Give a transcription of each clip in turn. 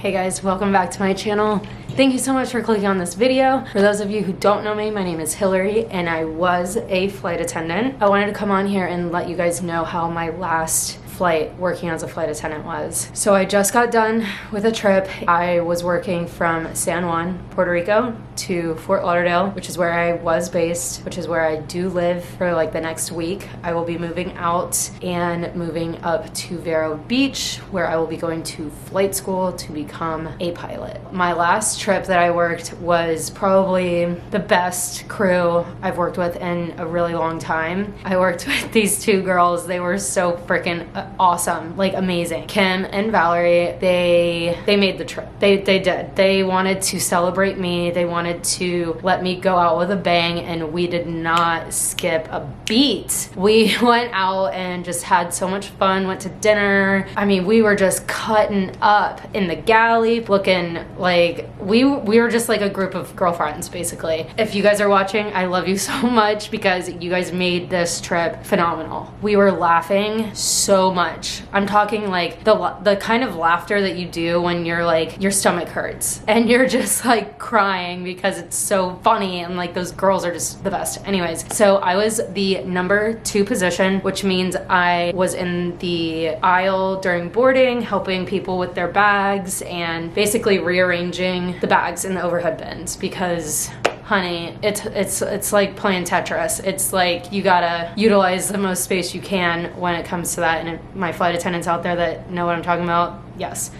Hey guys, welcome back to my channel. Thank you so much for clicking on this video. For those of you who don't know me, my name is Hillary and I was a flight attendant. I wanted to come on here and let you guys know how my last flight working as a flight attendant was. So I just got done with a trip. I was working from San Juan, Puerto Rico to Fort Lauderdale, which is where I was based, which is where I do live for like the next week. I will be moving out and moving up to Vero Beach, where I will be going to flight school to become a pilot. My last trip that I worked was probably the best crew I've worked with in a really long time. I worked with these two girls. They were so freaking awesome, like amazing. Kim and Valerie, they made the trip. They did. They wanted to celebrate me. They wanted to let me go out with a bang, and we did not skip a beat. We went out and just had so much fun, went to dinner. I mean, we were just cutting up in the galley, looking like we were just like a group of girlfriends, basically. If you guys are watching, I love you so much because you guys made this trip phenomenal. We were laughing so much. I'm talking like the kind of laughter that you do when you're like, your stomach hurts and you're just like crying because it's so funny, and like those girls are just the best. Anyways, so I was the number 2 position, which means I was in the aisle during boarding, helping people with their bags and basically rearranging the bags in the overhead bins because honey, it's like playing Tetris. It's like you gotta utilize the most space you can when it comes to that. And my flight attendants out there that know what I'm talking about, yes.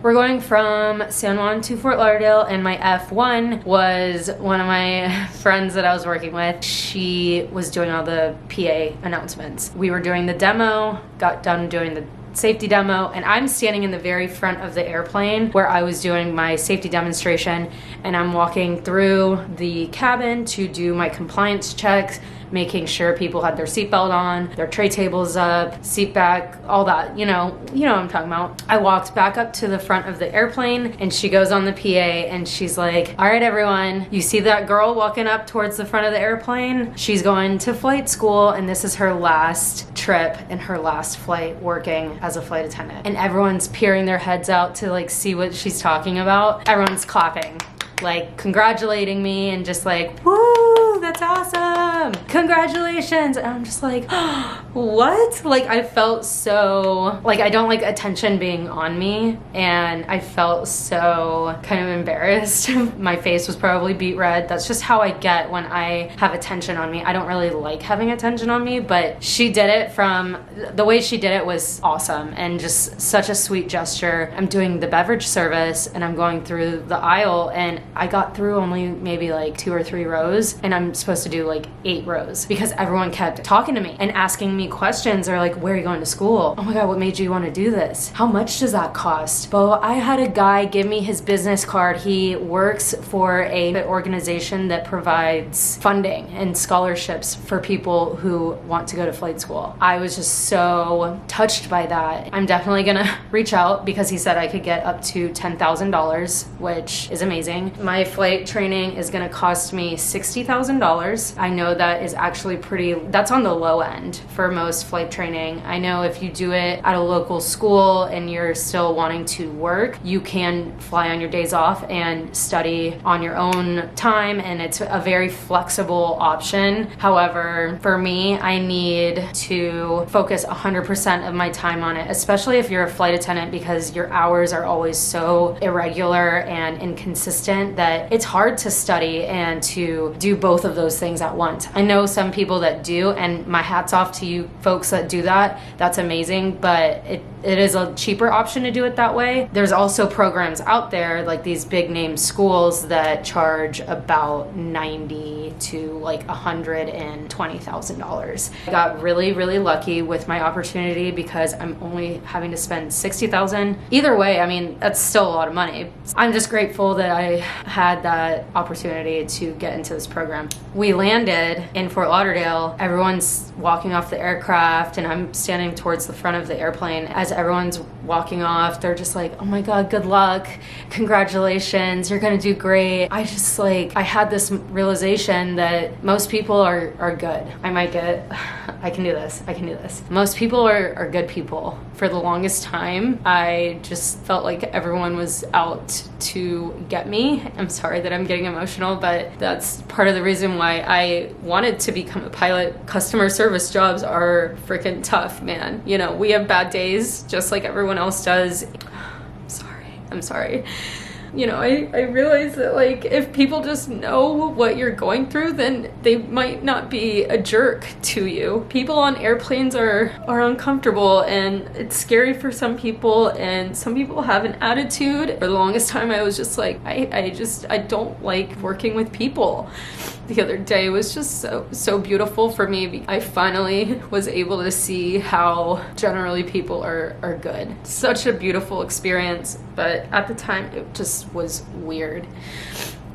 We're going from San Juan to Fort Lauderdale, and my F1 was one of my friends that I was working with. She was doing all the PA announcements. We were doing the demo, got done doing the safety demo, and I'm standing in the very front of the airplane where I was doing my safety demonstration, and I'm walking through the cabin to do my compliance checks, making sure people had their seatbelt on, their tray tables up, seat back, all that, you know what I'm talking about. I walked back up to the front of the airplane, and she goes on the PA and she's like, all right, everyone, you see that girl walking up towards the front of the airplane? She's going to flight school, and this is her last trip and her last flight working as a flight attendant. And everyone's peering their heads out to like see what she's talking about. Everyone's clapping, like congratulating me and just like, woo, that's awesome, congratulations. And I'm just like, what? Like I felt so, like I don't like attention being on me, and I felt so kind of embarrassed. My face was probably beet red. That's just how I get when I have attention on me. I don't really like having attention on me, but she did it from, the way she did it was awesome and just such a sweet gesture. I'm doing the beverage service and I'm going through the aisle, and I got through only maybe like 2 or 3 rows, and I'm supposed to do like 8 rows because everyone kept talking to me and asking me questions, or like, where are you going to school? Oh my god, what made you want to do this? How much does that cost? Well, I had a guy give me his business card. He works for an organization that provides funding and scholarships for people who want to go to flight school. I was just so touched by that. I'm definitely gonna reach out because he said I could get up to $10,000, which is amazing. My flight training is gonna cost me $60,000. I know that is actually that's on the low end for most flight training. I know if you do it at a local school and you're still wanting to work, you can fly on your days off and study on your own time, and it's a very flexible option. However, for me, I need to focus 100% of my time on it, especially if you're a flight attendant, because your hours are always so irregular and inconsistent that it's hard to study and to do both of those things at once. I know some people that do, and my hat's off to you folks that do that. That's amazing, but it is a cheaper option to do it that way. There's also programs out there like these big name schools that charge about $90,000 to like $120,000. I got really, really lucky with my opportunity because I'm only having to spend $60,000. Either way, I mean, that's still a lot of money. I'm just grateful that I had that opportunity to get into this program. We landed in Fort Lauderdale. Everyone's walking off the aircraft, and I'm standing towards the front of the airplane. As everyone's walking off, they're just like, oh my God, good luck, congratulations, you're gonna do great. I just like, I had this realization that most people are good. I can do this, I can do this. Most people are good people. For the longest time, I just felt like everyone was out to get me. I'm sorry that I'm getting emotional, but that's part of the reason why I wanted to become a pilot. Customer service jobs are freaking tough, man. You know, we have bad days just like everyone else does. I'm sorry. You know, I realize that like if people just know what you're going through, then they might not be a jerk to you. People on airplanes are uncomfortable, and it's scary for some people, and some people have an attitude. For the longest time I was just like, I don't like working with people. The other day was just so beautiful for me. I finally was able to see how generally people are good. Such a beautiful experience, but at the time it just was weird.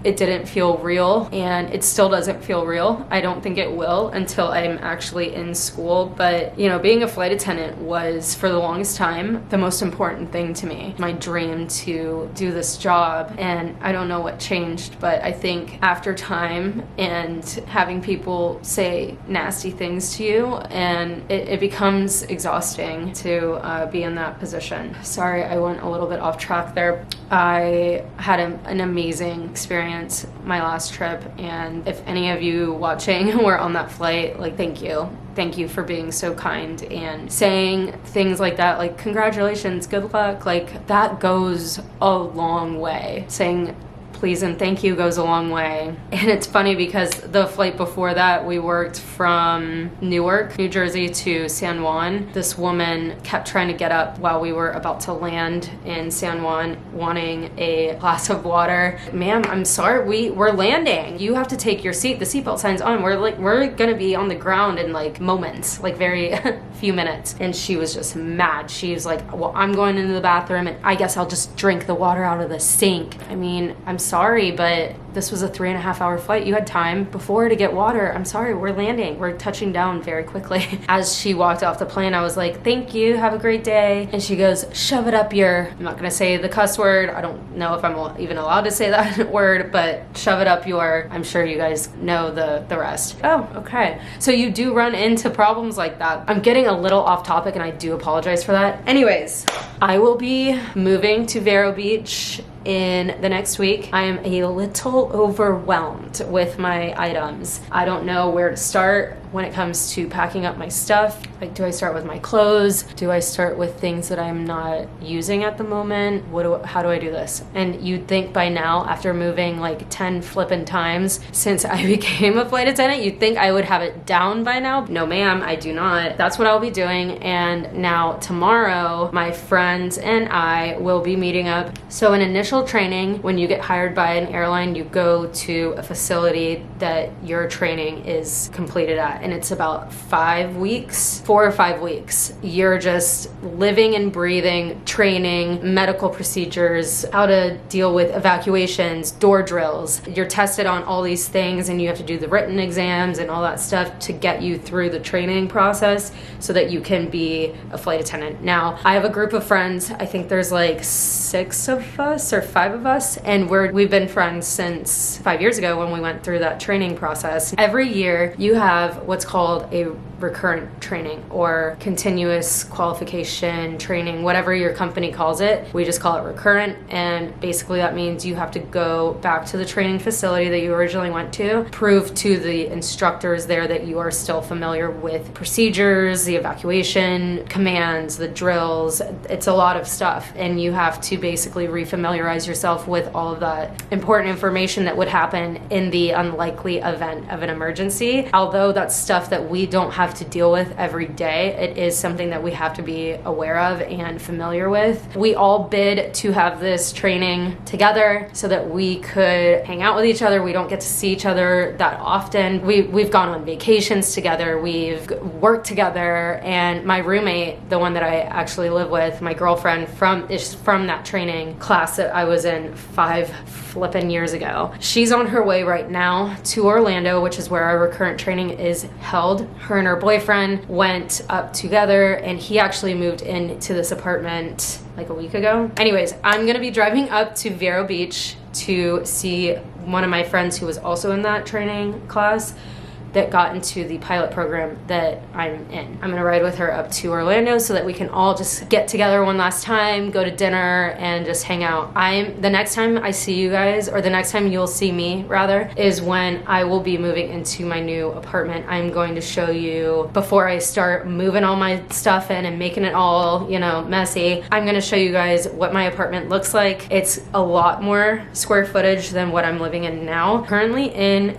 It didn't feel real, and it still doesn't feel real. I don't think it will until I'm actually in school. But, you know, being a flight attendant was, for the longest time, the most important thing to me. My dream to do this job, and I don't know what changed, but I think after time and having people say nasty things to you, and it becomes exhausting to be in that position. Sorry, I went a little bit off track there. I had an amazing experience my last trip, and if any of you watching were on that flight, like, thank you for being so kind and saying things like that, like congratulations, good luck, like that goes a long way. Saying please and thank you goes a long way. And it's funny because the flight before that, we worked from Newark, New Jersey to San Juan. This woman kept trying to get up while we were about to land in San Juan, wanting a glass of water. Ma'am, I'm sorry, we're landing. You have to take your seat. The seatbelt sign's on. We're gonna be on the ground in like moments, like very few minutes. And she was just mad. She was like, well, I'm going into the bathroom, and I guess I'll just drink the water out of the sink. I mean, I'm sorry, but this was a 3.5 hour flight. You had time before to get water. I'm sorry, we're landing. We're touching down very quickly. As she walked off the plane, I was like, thank you, have a great day. And she goes, shove it up your, I'm not gonna say the cuss word. I don't know if I'm even allowed to say that word, but shove it up your, I'm sure you guys know the rest. Oh, okay. So you do run into problems like that. I'm getting a little off topic, and I do apologize for that. Anyways, I will be moving to Vero Beach in the next week. I am a little overwhelmed with my items. I don't know where to start when it comes to packing up my stuff. Like, do I start with my clothes? Do I start with things that I'm not using at the moment? How do I do this? And you'd think by now, after moving like 10 flippin' times since I became a flight attendant, you'd think I would have it down by now. No ma'am, I do not. That's what I'll be doing. And now tomorrow, my friends and I will be meeting up. So an initial training, when you get hired by an airline, you go to a facility that your training is completed at, and it's about 5 weeks, 4 or 5 weeks. You're just living and breathing, training, medical procedures, how to deal with evacuations, door drills. You're tested on all these things, and you have to do the written exams and all that stuff to get you through the training process so that you can be a flight attendant. Now, I have a group of friends. I think there's like 6 of us or 5 of us, and we've been friends since 5 years ago when we went through that training process. Every year you have what's called a recurrent training or continuous qualification training, whatever your company calls it. We just call it recurrent, and basically that means you have to go back to the training facility that you originally went to, prove to the instructors there that you are still familiar with procedures, the evacuation commands, the drills. It's a lot of stuff, and you have to basically refamiliarize yourself with all of that important information that would happen in the unlikely event of an emergency. Although that's stuff that we don't have to deal with every day, it is something that we have to be aware of and familiar with. We all bid to have this training together so that we could hang out with each other. We don't get to see each other that often. We've gone on vacations together, we've worked together, and my roommate, the one that I actually live with, my girlfriend is from that training class that I was in 5 flippin' years ago. She's on her way right now to Orlando, which is where our recurrent training is always held. Her and her boyfriend went up together, and he actually moved into this apartment like a week ago. Anyways, I'm gonna be driving up to Vero Beach to see one of my friends who was also in that training class that got into the pilot program that I'm in. I'm gonna ride with her up to Orlando so that we can all just get together one last time, go to dinner, and just hang out. The next time I see you guys, or the next time you'll see me rather, is when I will be moving into my new apartment. I'm going to show you, before I start moving all my stuff in and making it all, you know, messy, I'm gonna show you guys what my apartment looks like. It's a lot more square footage than what I'm living in now. Currently in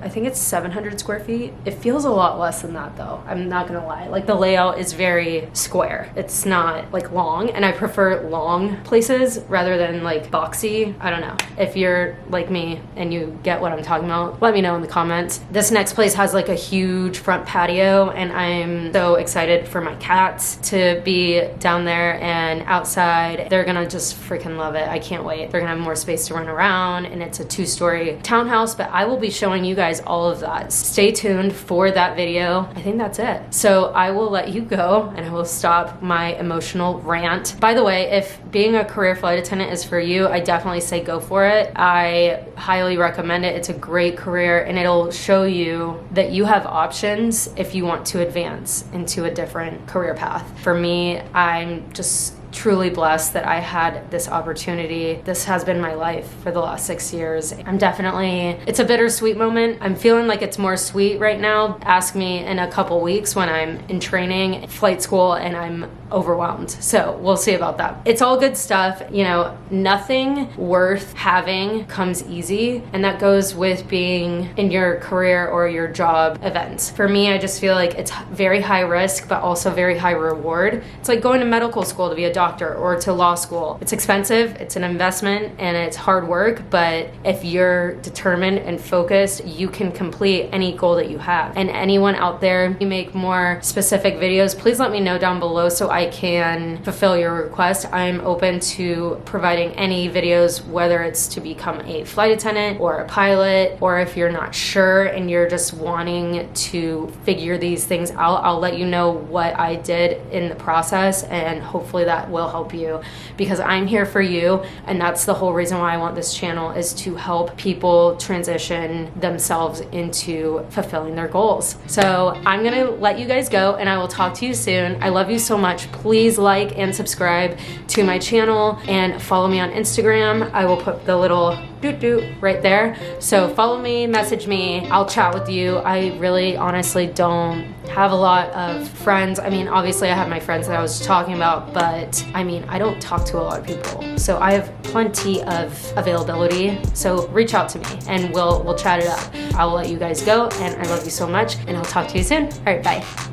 I think it's 700 square feet. It feels a lot less than that though, I'm not gonna lie. Like, the layout is very square. It's not like long, and I prefer long places rather than like boxy. I don't know. If you're like me and you get what I'm talking about, let me know in the comments. This next place has like a huge front patio, and I'm so excited for my cats to be down there and outside. They're gonna just freaking love it. I can't wait. They're gonna have more space to run around, and it's a 2-story townhouse, but I will be showing you guys all of that. Stay tuned for that video. I think that's it. So I will let you go, and I will stop my emotional rant. By the way, if being a career flight attendant is for you, I definitely say go for it. I highly recommend it. It's a great career, and it'll show you that you have options if you want to advance into a different career path. For me, I'm just truly blessed that I had this opportunity. This has been my life for the last 6 years. It's a bittersweet moment. I'm feeling like it's more sweet right now. Ask me in a couple weeks when I'm in training, flight school, and I'm overwhelmed. So we'll see about that. It's all good stuff. You know, nothing worth having comes easy, and that goes with being in your career or your job events. For me, I just feel like it's very high risk, but also very high reward. It's like going to medical school to be a doctor or to law school. It's expensive, it's an investment, and it's hard work, but if you're determined and focused, you can complete any goal that you have. And anyone out there, you make more specific videos, please let me know down below so I can fulfill your request. I'm open to providing any videos, whether it's to become a flight attendant or a pilot, or if you're not sure and you're just wanting to figure these things out, I'll let you know what I did in the process, and hopefully that will help you, because I'm here for you, and that's the whole reason why I want this channel, is to help people transition themselves into fulfilling their goals. So I'm gonna let you guys go, and I will talk to you soon. I love you so much. Please like and subscribe to my channel and follow me on Instagram. I will put the little doot right there. So follow me, message me, I'll chat with you. I really honestly don't have a lot of friends. I mean, obviously I have my friends that I was talking about, but I mean, I don't talk to a lot of people. So I have plenty of availability. So reach out to me and we'll chat it up. I will let you guys go, and I love you so much, and I'll talk to you soon. All right, bye.